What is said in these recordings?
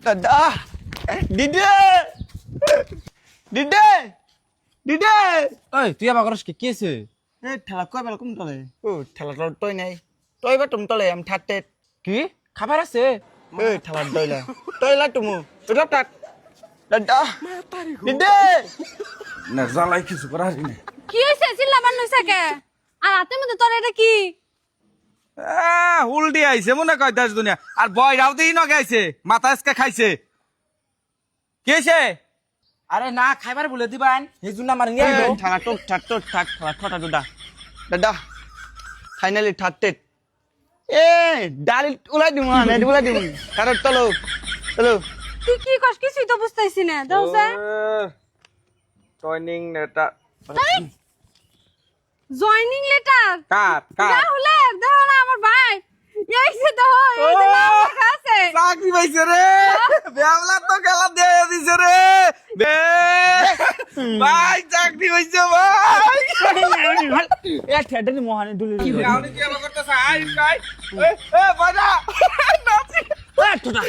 দাদা দিদে দিদে দিদে ওই তুই আবার করস কি হয়েছে? এ ঠেলা কই বেলা কম তলে ও ঠেলা তই নাই তই বা তুম তলে আমি ঠাটে কি খাবার আছে? এ ঠেলা দইলা তইলা তুমু তুই ঠাট দাদা দিদে না জ্বালাই কিছু করা হারি না। কি হয়েছে চিল্লাবার নইছে কে? আর হাতের মধ্যে তোর এটা কি? উল্টি আইছে মনে কয় দেশ দুনিয়া আর বয় রাউতেই ন গাইছে মাথা আজকে খাইছে কি হয়েছে? আরে না খাইবার বলে দিবান এই জন্য আমার নিয়ে আইলো। ঠেলা টোট ঠাট ঠেলা ঠটা দাদা দাদা ফাইনালি ঠাটে এ ডালি উলাই দিমু না উলাই দিমু কারণ তলো তলো তুই কি কস কিছুই তো বুঝতেছি না দাওছে টয়নিং নেটা জয়েনিং লেটার কাট কাট রাহুল দেখো না আমার ভাই এইছে দেখো এই যে নাম লেখা আছে চাকরি পাইছে রে বেওলা তো খেলা দিয়ে দিছে রে ভাই চাকরি পাইছে ভাই এ ঠেডে নি মহানে দুলি আপনি কি আবার করতেছ আই ভাই এ বাজা নাচি এ ঠটা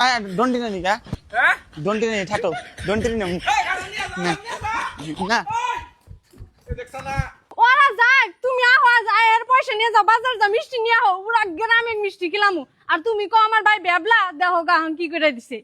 আ ডন্টি না নিকা হ্যাঁ ডন্টি না ঠাটো ডন্টি না এই গাড়ি নিয়ে যা না দেখছ না ওরা যাক তুমি আহো যায় এর পয়সা নিয়ে যাও বাজার যা মিষ্টি নিয়ে আহো পুরা গ্রামের মিষ্টি কিলামু আর তুমি কো আমার ভাই বেবলা দেখো গাহন কি করে দিছে